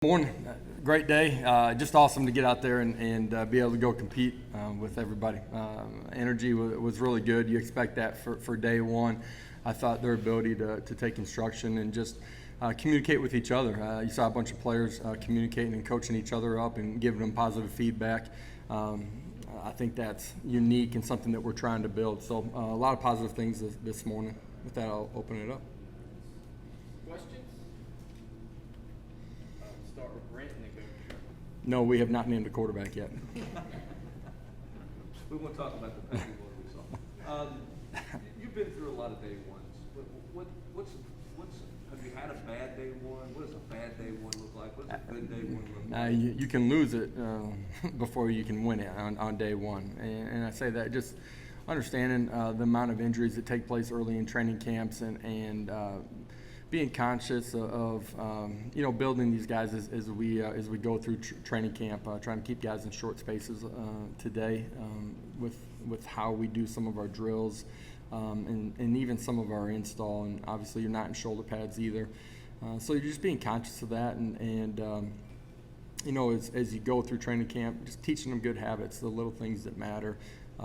Morning. Great day. Just awesome to get out there and be able to go compete with everybody. Energy was really good. You expect that for day one. I thought their ability to take instruction and just communicate with each other. You saw a bunch of players communicating and coaching each other up and giving them positive feedback. I think that's unique and something that we're trying to build. So a lot of positive things this morning. With that, I'll open it up. Questions? Start with Brent and then go to Trevor. No, we have not named a quarterback yet. We won't talk about the Pepsi Bowl we saw. You've been through a lot of day ones. What's have you had a bad day one? What does a bad day one look like? What does a good day one look like? You can lose it before you can win it on day one. And I say that just understanding the amount of injuries that take place early in training camps and being conscious of building these guys as we go through training camp, trying to keep guys in short spaces today with how we do some of our drills and even some of our install. And obviously you're not in shoulder pads either, so you're just being conscious of that and as you go through training camp, just teaching them good habits, the little things that matter.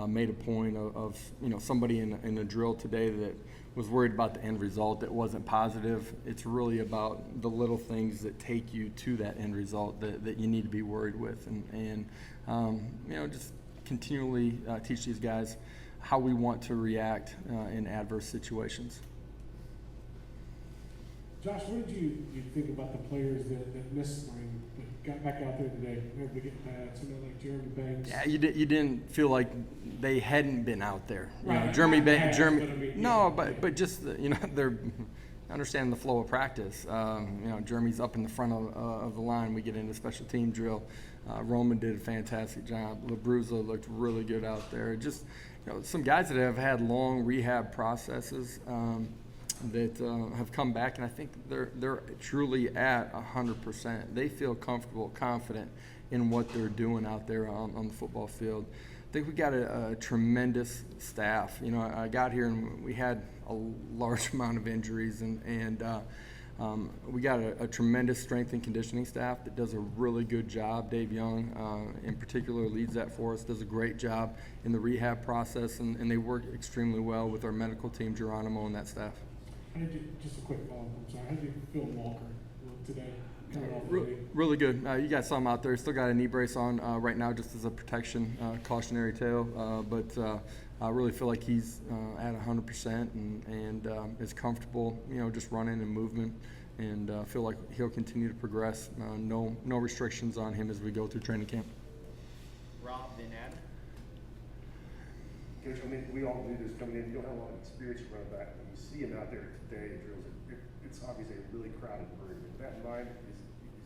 Made a point of somebody in a drill today that was worried about the end result that wasn't positive. It's really about the little things that take you to that end result that you need to be worried with, and just continually teach these guys how we want to react in adverse situations. Josh, what did you think about the players that missed spring but got back out there today? Able to get pads, like Jeremy Banks. Yeah, you didn't feel like they hadn't been out there. Right. Jeremy Banks. No, but just they're understanding the flow of practice. Jeremy's up in the front of the line. We get into special team drill. Roman did a fantastic job. LaBruzza looked really good out there. Just some guys that have had long rehab processes. That have come back, and I think they're truly at 100%. They feel comfortable, confident in what they're doing out there on the football field. I think we got a tremendous staff. I got here and we had a large amount of injuries, and we got a tremendous strength and conditioning staff that does a really good job. Dave Young, in particular, leads that for us, does a great job in the rehab process, and they work extremely well with our medical team, Geronimo, and that staff. Just a quick follow-up, I'm sorry. How did you feel Walker today? Really good. You got some out there. Still got a knee brace on right now just as a protection, cautionary tale. But I really feel like he's at 100% and is comfortable, just running and movement. And feel like he'll continue to progress. No restrictions on him as we go through training camp. Rob, then Adam. Coach, we all knew this coming in. You don't have a lot of experience running back. When you see him out there today in drills, it's obviously a really crowded room. With that in mind, is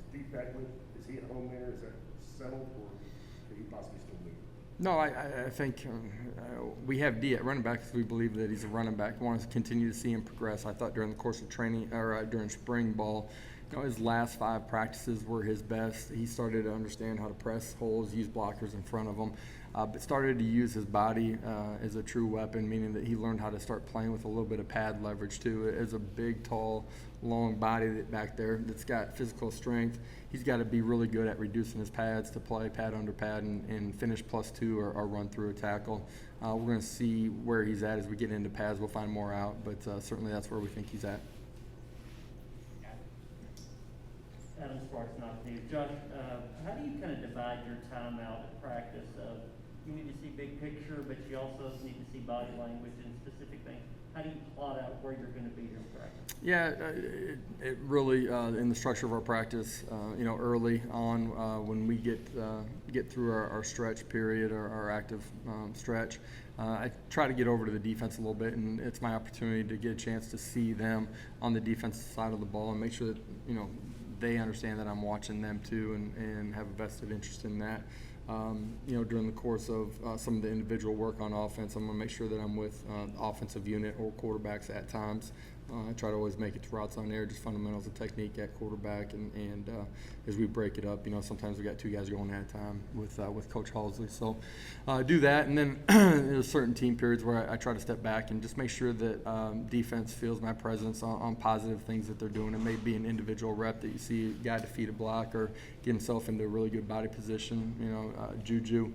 Steve Beckwith, is he at home there? Is that settled, or could he possibly still move? No, I think we have D at running back because we believe that he's a running back. We want to continue to see him progress. I thought during the course of training or during spring ball, his last 5 practices were his best. He started to understand how to press holes, use blockers in front of him, but started to use his body as a true weapon, meaning that he learned how to start playing with a little bit of pad leverage too. As a big, tall, long body back there that's got physical strength, he's got to be really good at reducing his pads to play pad under pad and finish +2 or run through a tackle. We're going to see where he's at as we get into pads. We'll find more out, but certainly that's where we think he's at. Adam Sparks, not Steve. Josh, how do you kind of divide your time out at practice? You need to see big picture, but you also need to see body language and specific things. How do you plot out where you're going to be during practice? Yeah, it really in the structure of our practice, early on when we get through our stretch period or our active stretch, I try to get over to the defense a little bit, and it's my opportunity to get a chance to see them on the defensive side of the ball and make sure that they understand that I'm watching them too and have a vested interest in that. During the course of some of the individual work on offense, I'm going to make sure that I'm with the offensive unit or quarterbacks at times I try to always make it to routes on air, just fundamentals of technique at quarterback, and as we break it up, sometimes we got two guys going at a time with Coach Halsley. So do that, and then there's certain team periods where I try to step back and just make sure that defense feels my presence on positive things that they're doing. It may be an individual rep that you see a guy defeat a block or get himself into a really good body position. Juju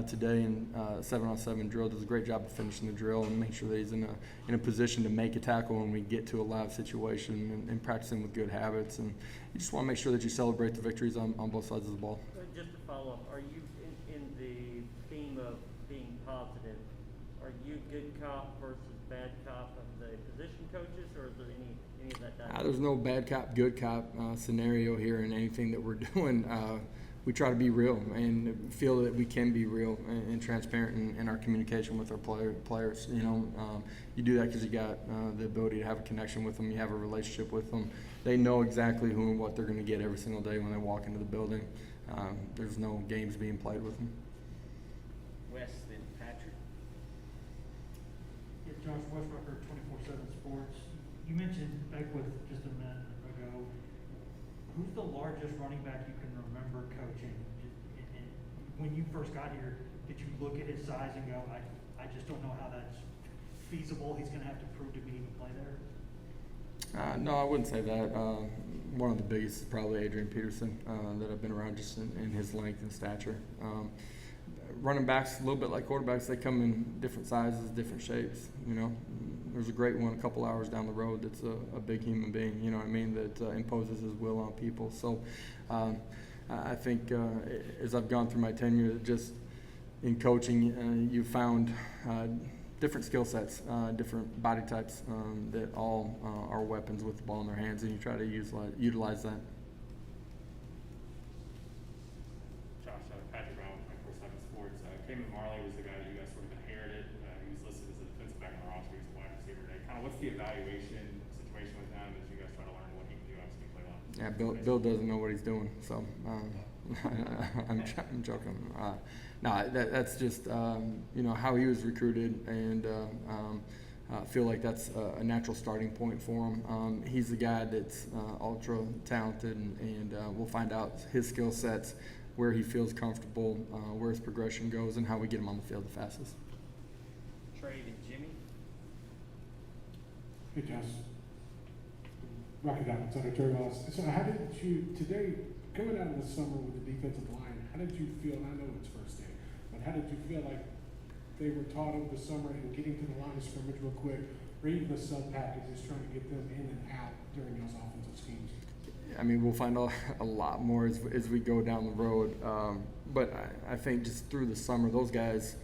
today in 7-on-7 drill does a great job of finishing the drill and make sure that he's in a position to make a tackle when we get to a live situation, and practicing with good habits. And you just want to make sure that you celebrate the victories on both sides of the ball. Just to follow up, are you in the theme of being positive? Are you good cop versus bad cop of the position coaches, or is there any of that dynamic? There's no bad cop, good cop scenario here in anything that we're doing. We try to be real and feel that we can be real and transparent in our communication with our players. You do that because you got the ability to have a connection with them. You have a relationship with them. They know exactly who and what they're going to get every single day when they walk into the building. There's no games being played with them. Wes, then Patrick. Yeah, Josh Westbrook, 24/7 Sports. You mentioned Beckwith just a minute ago. Who's the largest running back you can remember coaching? And when you first got here, did you look at his size and go, I just don't know how that's feasible. He's going to have to prove to me he can play there? No, I wouldn't say that. One of the biggest is probably Adrian Peterson that I've been around just in his length and stature. Running backs, a little bit like quarterbacks, they come in different sizes, different shapes. There's a great one a couple hours down the road that's a big human being, that imposes his will on people. So I think as I've gone through my tenure, just in coaching, you found different skill sets, different body types that all are weapons with the ball in their hands, and you try to utilize that. Josh, Patrick Brown with 24/7 Sports. Cayman Marley was the guy that you guys sort of inherited. He was listed as a defensive back on the roster. He's a wide receiver today. Kind of what's the evaluation situation with him as you guys try to learn what he can do? Obviously, play well. Yeah, Bill doesn't know what he's doing, so I'm joking. No, that's just how he was recruited, and feel like that's a natural starting point for him. He's the guy that's ultra talented, and we'll find out his skill sets, where he feels comfortable, where his progression goes, and how we get him on the field the fastest. Trey, then Jimmy. Hey, Josh. Rocky Down, Senator Terry Wallace. So how did you, today, coming out of the summer with the defensive line, how did you feel, and I know it's first day, but how did you feel like they were taught over the summer and getting to the line of scrimmage real quick, or even the sub packages, trying to get them in and out during those offensive schemes? We'll find out a lot more as we go down the road. But I think just through the summer, those guys,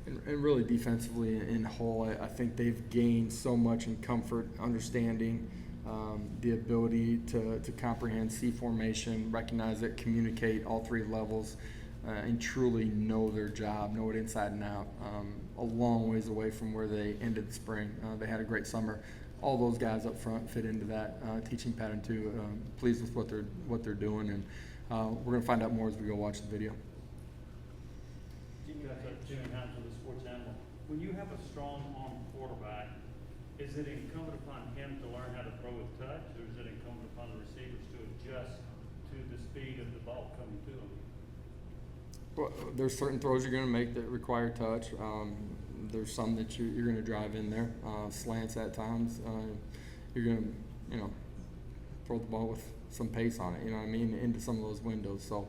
and really defensively in whole, I think they've gained so much in comfort, understanding, the ability to comprehend, see formation, recognize it, communicate all three levels, and truly know their job, know it inside and out. A long ways away from where they ended the spring. They had a great summer. All those guys up front fit into that teaching pattern too. Pleased with what they're doing, and we're gonna find out more as we go watch the video. Jimmy Hines with the Sports Animal. When you have a strong arm quarterback, is it incumbent upon him to learn how to throw with touch, or is it incumbent upon the receivers to adjust to the speed of the ball coming to them? Well, there's certain throws you're going to make that require touch. There's some that you're going to drive in there, slants at times. You're going to, throw the ball with some pace on it. Into some of those windows. So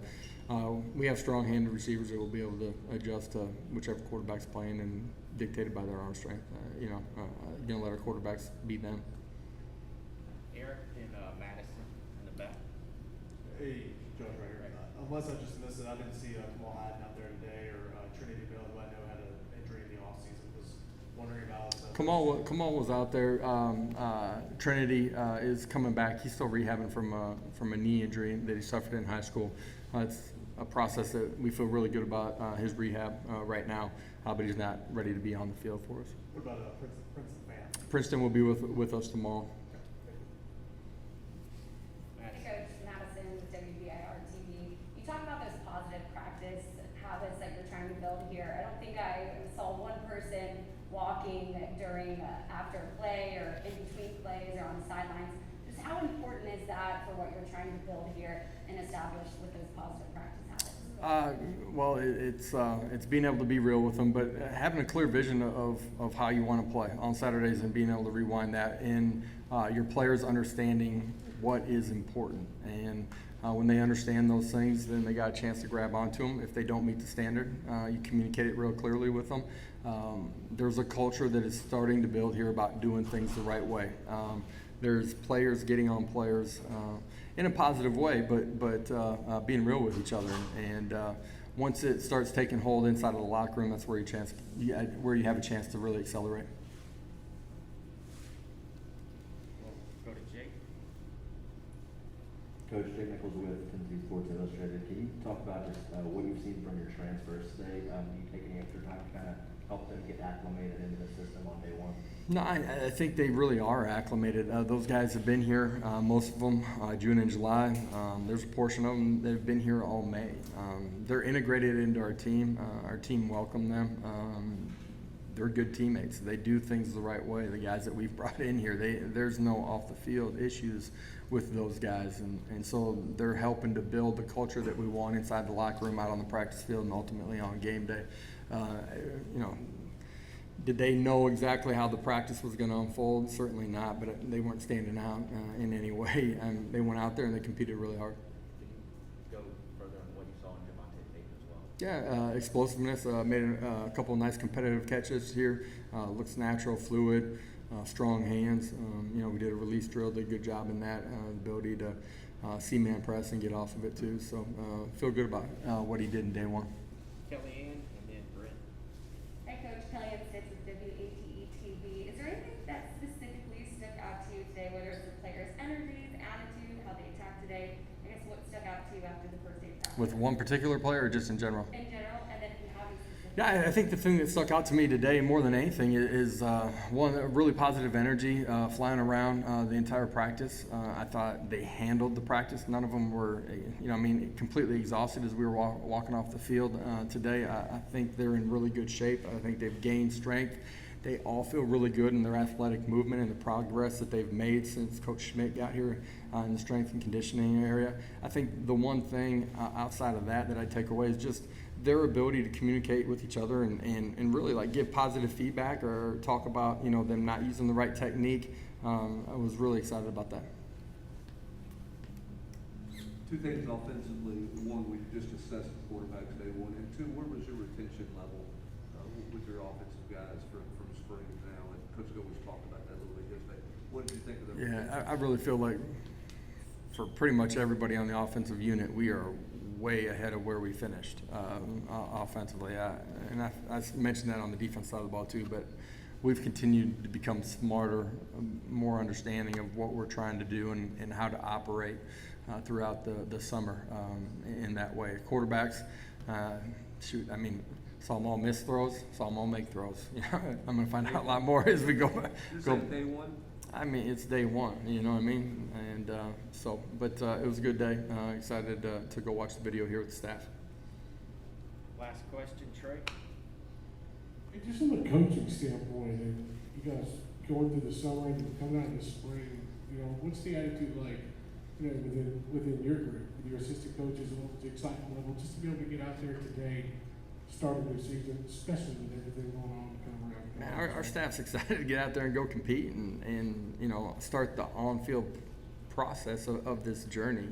we have strong-handed receivers that will be able to adjust to whichever quarterback's playing and dictated by their arm strength. Going to let our quarterbacks beat them. Eric, then Madison in the back. Hey, Josh, right here. Unless I just missed it, I didn't see Kamal Haddon out there today, or Trinity Bell, who I know had an injury in the offseason. Was wondering about. Kamal was out there. Trinity is coming back. He's still rehabbing from a knee injury that he suffered in high school. It's a process that we feel really good about his rehab right now, but he's not ready to be on the field for us. What about Princeton fan? Princeton will be with us tomorrow. Madison. Coach Madison with WBIR TV. You talk about those positive practice habits that you're trying to build here. I don't think I saw one person walking during after play or in between plays or on Well, it's being able to be real with them, but having a clear vision of how you want to play on Saturdays and being able to rewind that, and your players understanding what is important. And when they understand those things, then they got a chance to grab onto them. If they don't meet the standard, you communicate it real clearly with them. There's a culture that is starting to build here about doing things the right way. There's players getting on players in a positive way, but being real with each other. And once it starts taking hold inside of the locker room, that's where you have a chance to really accelerate. Go to Jake. Coach, Jake Nichols with Tennessee Sports Illustrated. Can you talk about just what you've seen from your transfers today? Do you take any extra time to kind of help them get acclimated into the system on day one? No, I think they really are acclimated. Those guys have been here, most of them, June and July. There's a portion of them that have been here all May. They're integrated into our team. Our team welcomed them. They're good teammates. They do things the right way. The guys that we've brought in here, there's no off the field issues with those guys. And so they're helping to build the culture that we want inside the locker room, out on the practice field, and ultimately on game day. Did they know exactly how the practice was going to unfold? Certainly not, but they weren't standing out in any way. They went out there and they competed really hard. Go further on what you saw in Javonte tape as well. Yeah, explosiveness, made a couple of nice competitive catches here. Looks natural, fluid, strong hands. We did a release drill, did a good job in that. Ability to see man press and get off of it too. So feel good about what he did in day one. Kellyanne and then Brent. Hi, Coach. Kellyanne Stitz with WATE-TV. Is there anything that specifically stuck out to you today, whether it's the players' energies, attitude, how they attacked today? I guess what stuck out to you after the first day of practice? With one particular player or just in general? In general, and then if you have any specific. Yeah, I think the thing that stuck out to me today more than anything is one, a really positive energy flying around the entire practice. I thought they handled the practice. None of them were, completely exhausted as we were walking off the field today. I think they're in really good shape. I think they've gained strength. They all feel really good in their athletic movement and the progress that they've made since Coach Schmidt got here in the strength and conditioning area. I think the one thing outside of that I take away is just their ability to communicate with each other and really like give positive feedback or talk about them not using the right technique. I was really excited about that. Two things offensively. One, we just assessed the quarterbacks day one, and two, where was your retention level with your offensive guys from spring to now? And Coach Gold's talked about that a little bit yesterday. What did you think of their retention? I really feel like for pretty much everybody on the offensive unit, we are way ahead of where we finished offensively. I mentioned that on the defense side of the ball too, but we've continued to become smarter, more understanding of what we're trying to do and how to operate throughout the summer in that way. Quarterbacks, saw them all miss throws, saw them all make throws. I'm going to find out a lot more as we go. Is that day one? It's day one, you know what I mean? And it was a good day. Excited to go watch the video here with the staff. Last question, Trey. Hey, just from a coaching standpoint, and you guys going through the summer and coming out in the spring, what's the attitude like, within your group, with your assistant coaches, and what's the excitement level, just to be able to get out there today, start a new season, especially with everything going on kind of around? Man, our staff's excited to get out there and go compete and start the on-field process of this journey.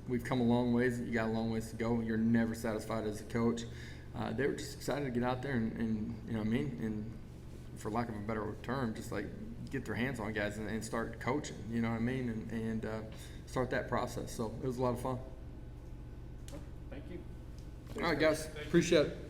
We've come a long ways. You got a long ways to go. You're never satisfied as a coach. They were just excited to get out there and for lack of a better term, just like get their hands on guys and start coaching. You know what I mean? And start that process. So it was a lot of fun. Thank you. All right, guys. Appreciate it.